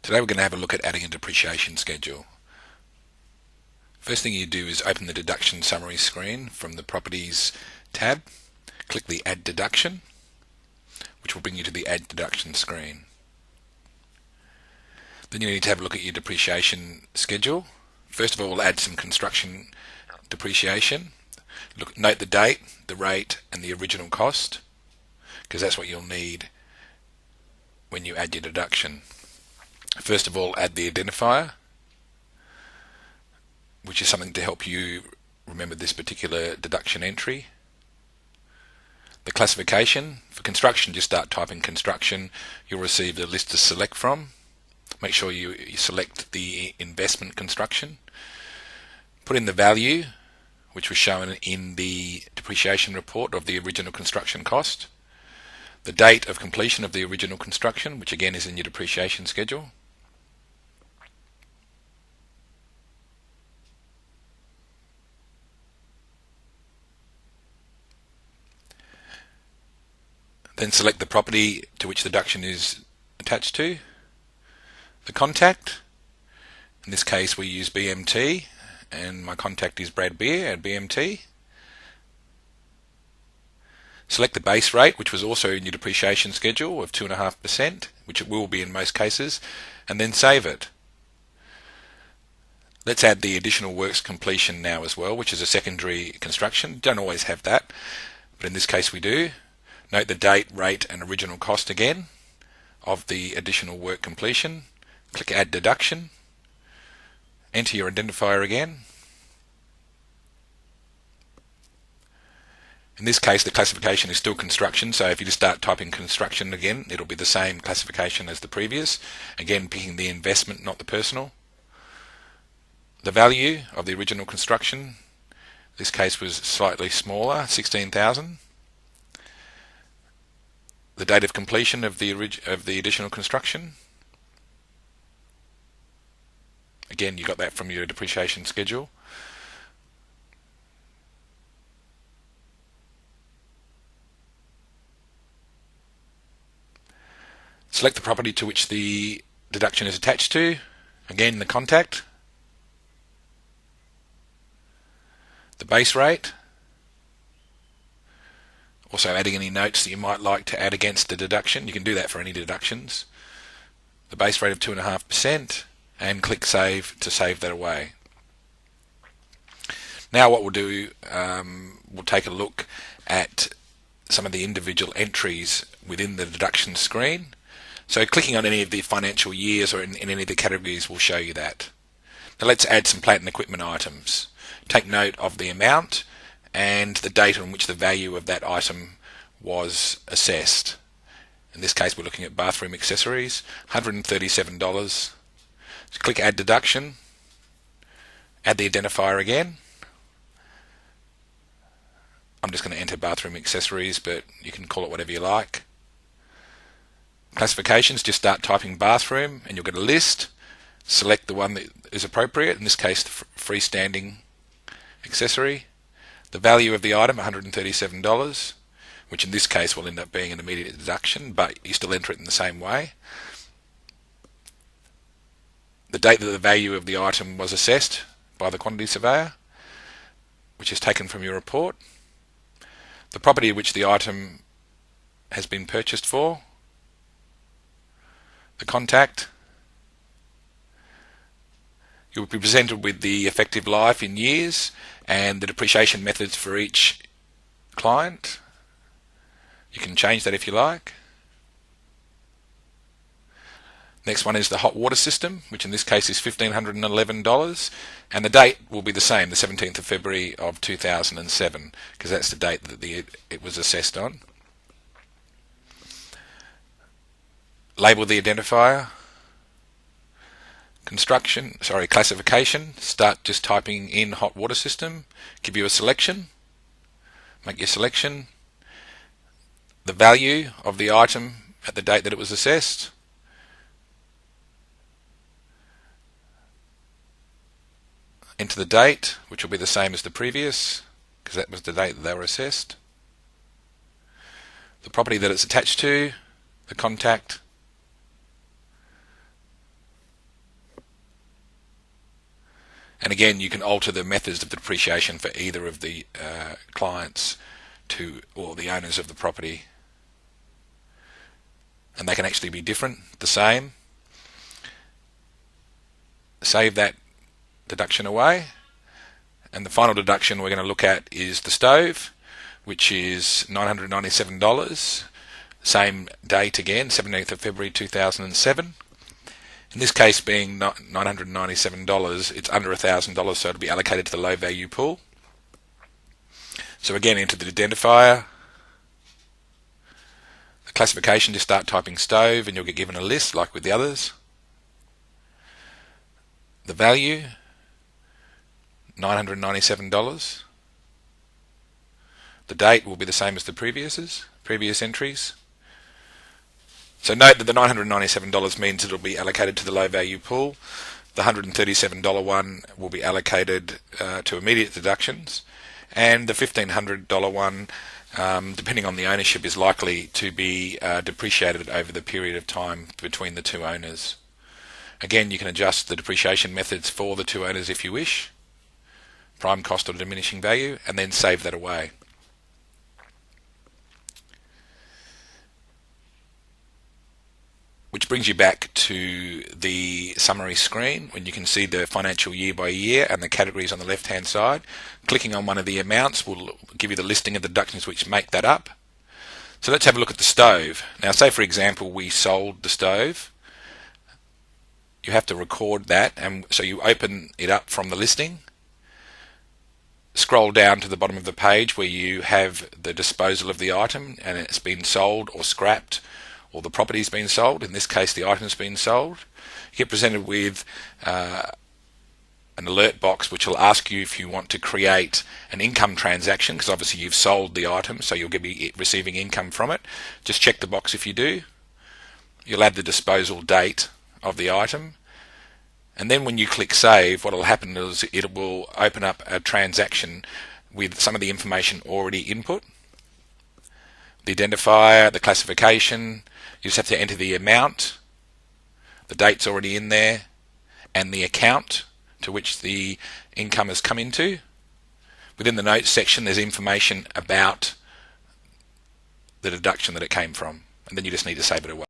Today we're going to have a look at adding a depreciation schedule. First thing you do is open the deduction summary screen from the Properties tab. Click the Add Deduction, which will bring you to the Add Deduction screen. Then you need to have a look at your depreciation schedule. First of all, add some construction depreciation. Note the date, the rate and the original cost, because that's what you'll need when you add your deduction. First of all, add the identifier, which is something to help you remember this particular deduction entry. The classification. For construction, just start typing construction. You'll receive a list to select from. Make sure you select the investment construction. Put in the value, which was shown in the depreciation report of the original construction cost. The date of completion of the original construction, which again is in your depreciation schedule. Then select the property to which the deduction is attached to. The contact, in this case we use BMT, and my contact is Brad Beer at BMT. Select the base rate, which was also in your depreciation schedule of 2.5%, which it will be in most cases, and then save it. Let's add the additional works completion now as well, which is a secondary construction. Don't always have that, but in this case we do. Note the date, rate and original cost again of the additional work completion. Click Add Deduction. Enter your identifier again. In this case the classification is still construction, so if you just start typing construction again, it'll be the same classification as the previous. Again, picking the investment, not the personal. The value of the original construction, this case was slightly smaller, 16,000. The date of completion of the additional construction. Again, you got that from your depreciation schedule. Select the property to which the deduction is attached to. Again, the contact. The base rate. Also adding any notes that you might like to add against the deduction. You can do that for any deductions. The base rate of 2.5%, and click Save to save that away. Now what we'll do, we'll take a look at some of the individual entries within the deduction screen. So clicking on any of the financial years or in any of the categories will show you that. Now let's add some plant and equipment items. Take note of the amount and the date on which the value of that item was assessed. In this case we're looking at bathroom accessories, $137. So click Add Deduction, add the identifier again. I'm just going to enter bathroom accessories, but you can call it whatever you like. Classifications, just start typing bathroom and you'll get a list. Select the one that is appropriate, in this case the freestanding accessory. The value of the item, $137, which in this case will end up being an immediate deduction, but you still enter it in the same way. The date that the value of the item was assessed by the quantity surveyor, which is taken from your report. The property which the item has been purchased for. The contact. You will be presented with the effective life in years and the depreciation methods for each client. You can change that if you like. Next one is the hot water system, which in this case is $1,511, and the date will be the same, the 17th of February of 2007, because that's the date that it was assessed on. Label the identifier. Classification, start just typing in hot water system, give you a selection, make your selection, the value of the item at the date that it was assessed, enter the date, which will be the same as the previous, because that was the date that they were assessed, the property that it's attached to, the contact, And again, you can alter the methods of depreciation for either of the clients or the owners of the property. And they can actually be different, the same. Save that deduction away. And the final deduction we're going to look at is the stove, which is $997. Same date again, 17th of February 2007. In this case being $997, it's under $1,000, so it'll be allocated to the low value pool. So again, enter the identifier, the classification, just start typing stove and you'll get given a list like with the others. The value, $997. The date will be the same as the previous entries. So note that the $997 means it'll be allocated to the low value pool. The $137 one will be allocated to immediate deductions, and the $1,500 one, depending on the ownership, is likely to be depreciated over the period of time between the two owners. Again, you can adjust the depreciation methods for the two owners if you wish, prime cost or diminishing value, and then save that away. Which brings you back to the summary screen when you can see the financial year by year and the categories on the left hand side. Clicking on one of the amounts will give you the listing of the deductions which make that up. So let's have a look at the stove. Now say for example we sold the stove. You have to record that, and so you open it up from the listing. Scroll down to the bottom of the page where you have the disposal of the item and it's been sold or scrapped, or the property's been sold. In this case, the item's been sold. You get presented with an alert box which will ask you if you want to create an income transaction, because obviously you've sold the item, so you'll be receiving income from it. Just check the box if you do. You'll add the disposal date of the item, and then when you click save, what will happen is it will open up a transaction with some of the information already input. The identifier, the classification, you just have to enter the amount, the date's already in there, and the account to which the income has come into. Within the notes section there's information about the deduction that it came from, and then you just need to save it away.